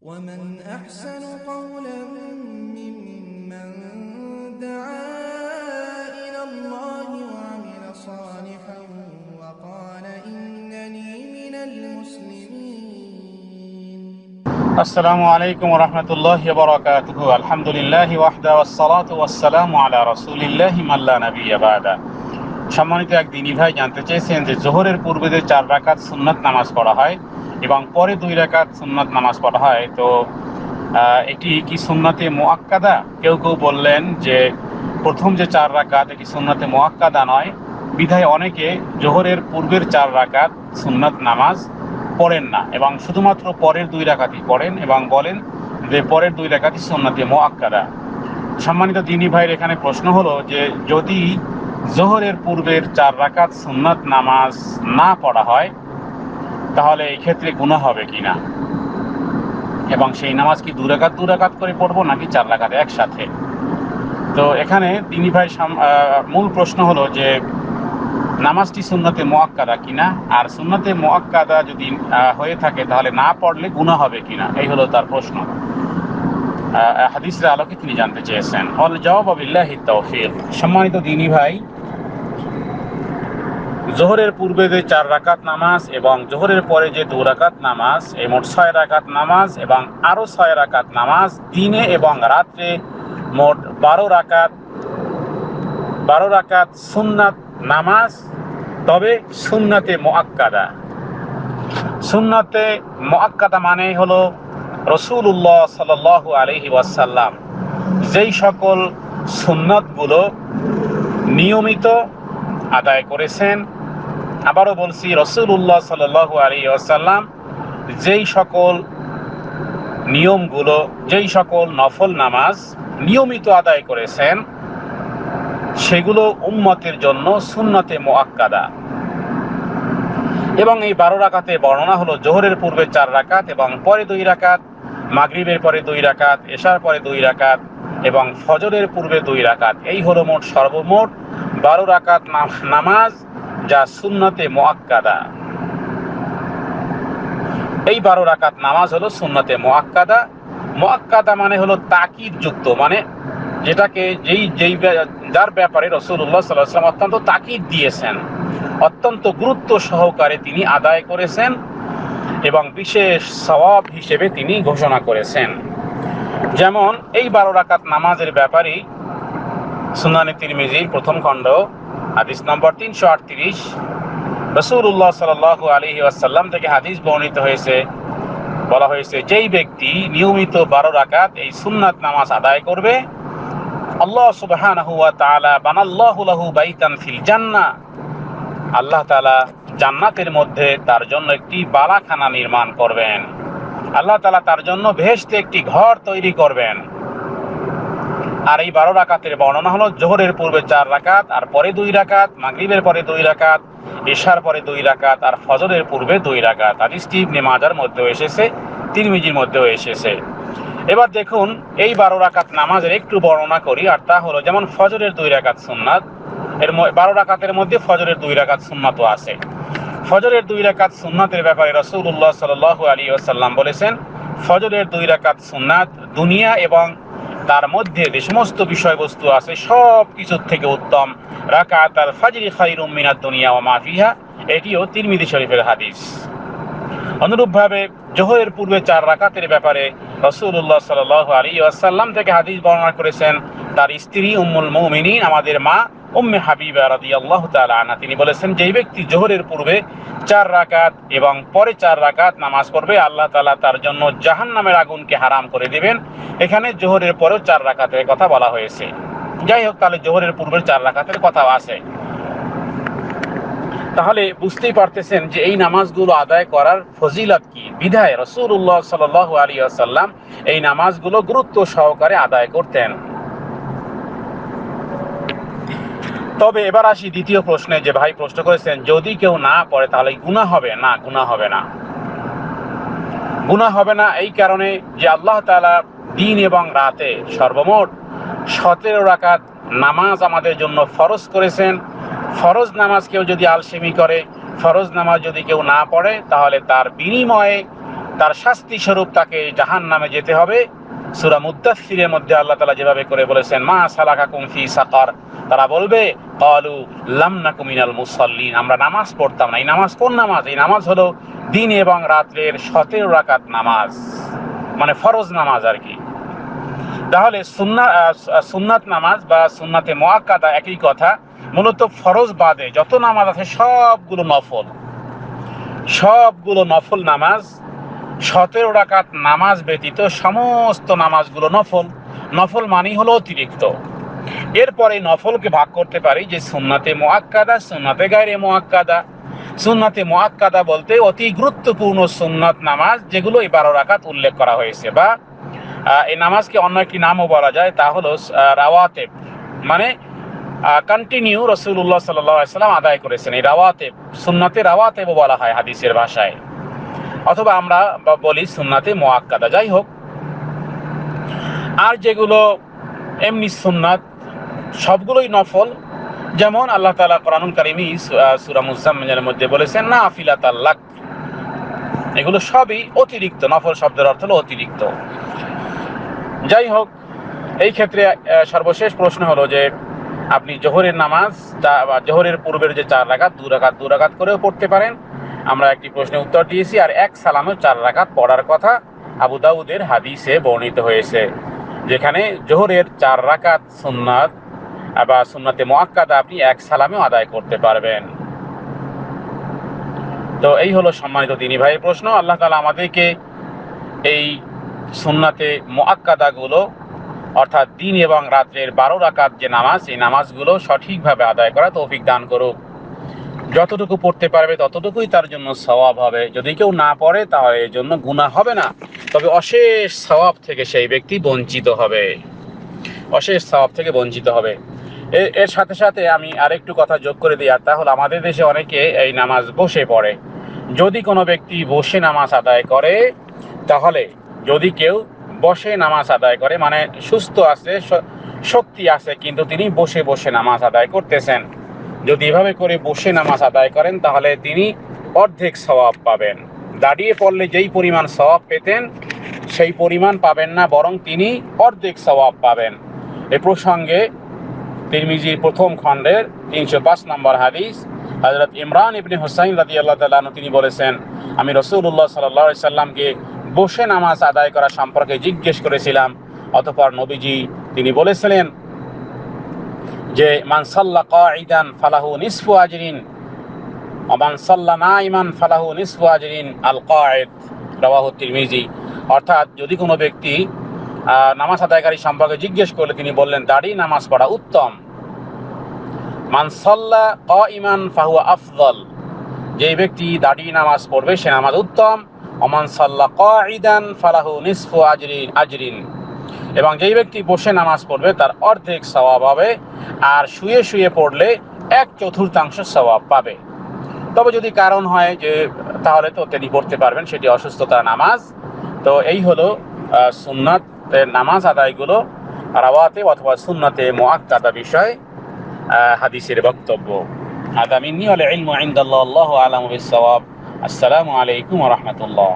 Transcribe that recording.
ومن أحسن قولا ممن دعا إلى الله وعمل صالحا وقال إنني من المسلمين. السلام عليكم ورحمة الله وبركاته. الحمد لله وحده والصلاة والسلام على رسول الله من لا نبي بعده. সম্মানিত এক দিনী ভাই জানতে চেয়েছেন যে জোহরের পূর্বে যে 4 রাকাত সুন্নাত নামাজ পড়া হয় এবং পরে 2 রাকাত সুন্নাত নামাজ পড়া হয়, তো এটি কি সুন্নাতে মুআক্কাদা? কেউ বললেন যে প্রথম যে 4 রাকাত এটি সুন্নাতে মুআক্কাদা নয়, বিধায় অনেকে জোহরের পূর্বের 4 রাকাত সুন্নাত নামাজ পড়েন না এবং শুধুমাত্র পরের 2 রাকাতই পড়েন এবং বলেন যে পরের 2 রাকাতই সুন্নাতে মুআক্কাদা। সম্মানিত দ্বীনী ভাইয়ের এখানে প্রশ্ন হলো যে যদি জোহরের পূর্বের 4 রাকাত সুন্নাত নামাজ না পড়া হয় তাহলে এই ক্ষেত্রে গুনাহ হবে কিনা, এবং সেই নামাজ কি 2 রাকাত করে পড়বো নাকি 4 রাকাত একসাথে? তো এখানে দ্বীনী ভাই মূল প্রশ্ন হলো যে নামাজটি সুন্নতে মুআক্কাদা কিনা, আর সুন্নতে মুআক্কাদা যদি হয়ে থাকে তাহলে না পড়লে গুনাহ হবে কিনা, এই হলো তার প্রশ্ন। হাদিসের আলোকে তিনি জানতে চেয়েছেন। আল জওয়াব বিল্লাহি তাওফীক। সম্মানিত দ্বীনী ভাই, জোহরের পূর্বে যে 4 রাকাত নামাজ এবং জোহরের পরে যে 2 রাকাত নামাজ, এই মোট 6 রাকাত নামাজ এবং আরও 6 রাকাত নামাজ দিনে এবং রাত্রে মোট 12 রাকাত সুন্নাত নামাজ, তবে সুন্নাতে মুআক্কাদা। সুন্নাতে মুআক্কাদা মানে হলো রাসূলুল্লাহ সাল্লাল্লাহু আলাইহি ওয়াসাল্লাম যেই সকল সুন্নাতগুলো নিয়মিত আদায় করেছেন, আবারও বলছি রাসূলুল্লাহ সাল্লাল্লাহু আলাইহি ওয়াসাল্লাম যেই সকল নিয়মগুলো, যেই সকল নফল নামাজ নিয়মিত আদায় করেছেন সেগুলো উম্মতের জন্য সুন্নতে মুআক্কাদা। এবং এই 12 রাকাতে বর্ণনা হলো জোহরের পূর্বে 4 রাকাত এবং পরে 2 রাকাত, মাগরিবের পরে 2 রাকাত, এশার পরে 2 রাকাত এবং ফজরের পূর্বে 2 রাকাত। এই হলো মোট সর্বমোট 12 রাকাত নামাজ যা সুন্নতে মুআক্কাদা। এই 12 রাকাত নামাজ হলো সুন্নতে মুআক্কাদা। মুআক্কাদা মানে হলো তাকিদ যুক্ত, মানে যেটাকে যার ব্যাপারে রাসূলুল্লাহ সাল্লাল্লাহু আলাইহি ওয়াসাল্লাম অত্যন্ত তাকিদ দিয়েছেন, অত্যন্ত গুরুত্ব সহকারে তিনি আদায় করেছেন এবং বিশেষ সওয়াব হিসেবে তিনি ঘোষণা করেছেন। যেমন এই 12 রাকাত নামাজের ব্যাপারে সুনানে তিরমিজির প্রথম খণ্ড হাদিস নম্বর 338 রাসূলুল্লাহ সাল্লাল্লাহু আলাইহি ওয়াসাল্লাম থেকে হাদিস বর্ণিত হয়েছে, বলা হয়েছে যেই ব্যক্তি নিয়মিত 12 রাকাত এই সুন্নাত নামাজ আদায় করবে, আল্লাহ সুবহানাহু ওয়া তাআলা বানাল্লাহু লাহু বাইতান ফিল জান্নাহ, আল্লাহ তাআলা জান্নাতের মধ্যে তার জন্য একটি বালাখানা নির্মাণ করবেন, আল্লাহ তাআলা তার জন্য বেহেশতে একটি ঘর তৈরি করবেন। আর এই 12 রাকাতের বর্ণনা হলো জোহরের পূর্বে 4 রাকাত আর পরে 2 রাকাত, মাগরিবের পরে 2 রাকাত, এশার পরে 2 রাকাত আর ফজরের পূর্বে 2 রাকাত। হাদিসটি ইবনে মাজার মধ্যেও এসেছে, তিরমিজির মধ্যেও এসেছে। এবার দেখুন এই 12 রাকাত নামাজের একটু বর্ণনা করি, আর তা হলো যেমন ফজরের 2 রাকাত সুন্নাত, এর 12 রাকাতের মধ্যে ফজরের 2 রাকাত সুন্নাতও আছে। ফজরের 2 রাকাত সুন্নাতের ব্যাপারে রাসূলুল্লাহ সাল্লাল্লাহু আলাইহি ওয়াসাল্লাম বলেছেন, ফজরের 2 রাকাত সুন্নাত দুনিয়া এবং তার মধ্যে যে সমস্ত বিষয়বস্তু আছে সব কিছুর থেকে উত্তম। রাকাতাল ফাজরি খায়রুম মিনাদ দুনিয়া ওয়া মা ফিহা, এটিও তিরমিজি শরীফের হাদিস। অনুরূপভাবে জোহরের পূর্বে 4 রাকাতের ব্যাপারে রাসূলুল্লাহ সাল্লাল্লাহু আলাইহি ওয়াসাল্লাম থেকে হাদিস বর্ণনা করেছেন তার স্ত্রী উম্মুল মুমিনিন আমাদের মা উম্মে হাবিবা রাদিয়াল্লাহু তাআলা আনহা। তিনি বলেছেন যেই ব্যক্তি জোহরের পূর্বে 4 রাকাত এবং পরে 4 রাকাত নামাজ পড়বে, আল্লাহ তাআলা তার জন্য জাহান্নামের আগুনকে হারাম করে দিবেন। এখানে জোহরের পরেও 4 রাকাতের কথা বলা হয়েছে। যাই হোক, তাহলে জোহরের পূর্বের 4 রাকাতের কথাও আছে। তাহলে বুঝতেই পারতেছেন যে এই নামাজগুলো আদায় করার ফজিলত কি, বিধায় রাসূলুল্লাহ সাল্লাল্লাহু আলাইহি ওয়াসাল্লাম এই নামাজগুলো গুরুত্ব সহকারে আদায় করতেন। তবে এবার আসি দ্বিতীয় প্রশ্নে, যে ভাই প্রশ্ন করেছেন যদি কেউ না পড়ে তাহলে গুনাহ হবে না? গুনাহ হবে না, গুনাহ হবে না এই কারণে যে আল্লাহ তাআলা দিন এবং রাতে সর্বমোট 17 রাকাত নামাজ আমাদের জন্য ফরজ করেছেন। ফরজ নামাজ কেউ যদি আলসেমি করে, ফরজ নামাজ যদি কেউ না পড়ে, তাহলে তার বিনিময়ে তার শাস্তি স্বরূপ তাকে জাহান্নামে যেতে হবে। সূরা মুদ্দাসসিরের মধ্যে আল্লাহ তাআলা যেভাবে করে বলেছেন, মা সালাকাকুম ফি সাকার, তারা বলবে ক্বালু লাম নাকু মিনাল মুসাল্লিন, আমরা নামাজ পড়তাম না। এই নামাজ কোন নামাজ? এই নামাজ হলো দিন এবং রাতের 17 রাকাত নামাজ, মানে ফরজ নামাজ আর কি। তাহলে সুন্নাত নামাজ বা সুন্নাতে মুআক্কাদা একই কথা। মূলত ফরজ বাদে যত নামাজ আছে সবগুলো নফল নামাজ। 17 রাকাত নামাজ ব্যতীত সমস্ত নামাজগুলো নফল। নফল মানেই হলো অতিরিক্ত। এরপরে নফলকে ভাগ করতে পারি যে সুন্নাতে মুআক্কাদা, সুন্নাতে গায়রে মুআক্কাদা। সুন্নাতে মুআক্কাদা বলতে অতি গুরুত্বপূর্ণ সুন্নাত নামাজ, যেগুলো এই 12 রাকাত উল্লেখ করা হয়েছে, বা এই নামাজকে অন্য একটি নামও বলা যায়, তা হলো রাওয়াতেব, মানে কন্টিনিউ রাসূলুল্লাহ সাল্লাল্লাহু আলাইহি ওয়াসাল্লাম আদায় করেছেন। এই রাওয়াতেব, সুন্নাতে রাওয়াতেবও বলা হয় হাদিসের ভাষায়, অথবা আমরা বলি সুন্নাতে মুআক্কাদা। যাই হোক, আর যেগুলো এমনি সুন্নাত সবগুলোই নফল। যেমন আল্লাহ তাআলা কোরআনুল কারীমে সূরা মুজাম্মিলের মধ্যে বলেছেন নাফিলাতাল লাক, এগুলো সবই অতিরিক্ত। নফল শব্দের অর্থ হলো অতিরিক্ত। যাই হোক, এই ক্ষেত্রে সর্বশেষ প্রশ্ন হলো যে আপনি জোহরের নামাজ, জোহরের পূর্বের যে 4 রাকাত 2 রাকাত করেও পড়তে পারেন। আমরা একটি প্রশ্নের উত্তর দিয়েছি। আর এক সালামেও 4 রাকাত পড়ার কথা আবু দাউদের হাদিসে বর্ণিত হয়েছে, যেখানে জোহরের 4 রাকাত সুন্নাত বা সুন্নাতে মুআক্কাদা আপনি এক সালামেও আদায় করতে পারবেন। তো এই হলো সম্মানিত দ্বীনী ভাইয়ের প্রশ্ন। আল্লাহ তাআলা আমাদেরকে এই সুন্নাতে মুআক্কাদাগুলো, অর্থাৎ দিন এবং রাতের 12 রাকাত যে নামাজ, এই নামাজগুলো সঠিকভাবে আদায় করা তৌফিক দান করুক। যতটুকু পড়তে পারবে ততটুকুই তার জন্য সওয়াব হবে। যদি কেউ না পড়ে তাহলে এর জন্য গুনাহ হবে না, তবে অশেষ সওয়াব থেকে সেই ব্যক্তি বঞ্চিত হবে, অশেষ সওয়াব থেকে বঞ্চিত হবে। এর সাথে সাথে আমি আরেকটু কথা যোগ করে দিই, আর তা হলো আমাদের দেশে অনেকে এই নামাজ বসে পড়ে। যদি কোনো ব্যক্তি বসে নামাজ আদায় করে, তাহলে যদি কেউ বসে নামাজ আদায় করে, মানে সুস্থ আছে, শক্তি আছে, কিন্তু তিনি বসে বসে নামাজ আদায় করতেছেন, যদি এভাবে করে বসে নামাজ আদায় করেন তাহলে তিনি অর্ধেক সওয়াব পাবেন। দাঁড়িয়ে পড়লে যেই পরিমাণ সওয়াব পেতেন সেই পরিমাণ পাবেন না, বরং তিনি অর্ধেক সওয়াব পাবেন। এ প্রসঙ্গে তিরমিজির প্রথম খণ্ডের 305 নম্বর হাদিস, হযরত ইমরান ইবনে হুসাইন রাদিয়াল্লাহু তাআলা আনহু তিনি বলেছেন, আমি রাসূলুল্লাহ সাল্লাল্লাহু আলাইহি সাল্লামকে বসে নামাজ আদায় করা সম্পর্কে জিজ্ঞেস করেছিলাম। অতঃপর নবীজি তিনি বলেছিলেন যে মান সাল্লা কাঈদান ফালাহু নিসফু আজরিন ওয়া মান সাল্লা নাইমান ফালাহু নিসফু আজরিন আল কাঈদ, রাওয়াহু তিরমিজি। অর্থাৎ যদি কোনো ব্যক্তি নামাজ আদায়কারী সম্পর্কে জিজ্ঞেস করলে তিনি বললেন দাঁড়িয়ে নামাজ পড়া উত্তম। মান সাল্লা কাঈমান ফাহুয়া আফদল, যেই ব্যক্তি দাঁড়িয়ে নামাজ পড়বে সে নামাজ উত্তম। ওয়া মান সাল্লা কাঈদান ফালাহু নিসফু আজরিন, এবং যেই ব্যক্তি বসে নামাজ পড়বে তার অর্ধেক সওয়াব হবে, আর শুয়ে শুয়ে পড়লে 1/4 সওয়াব পাবে। তবে যদি কারণ হয় যে তাহলে তো তিনি পড়তে পারবেন, সেটি অসুস্থতার নামাজ। তো এই হলো সুন্নাতের নামাজ আদায়গুলো, রাওয়াতে অথবা সুন্নাতে মুআক্কাদা বিষয় হাদিসের বক্তব্য। আদা মিন্নি ওয়াল ইলমু ইনদাল্লাহ, আল্লাহু আ'লামু বিস-সাওয়াব। আসসালামু আলাইকুম ওয়া রাহমাতুল্লাহ।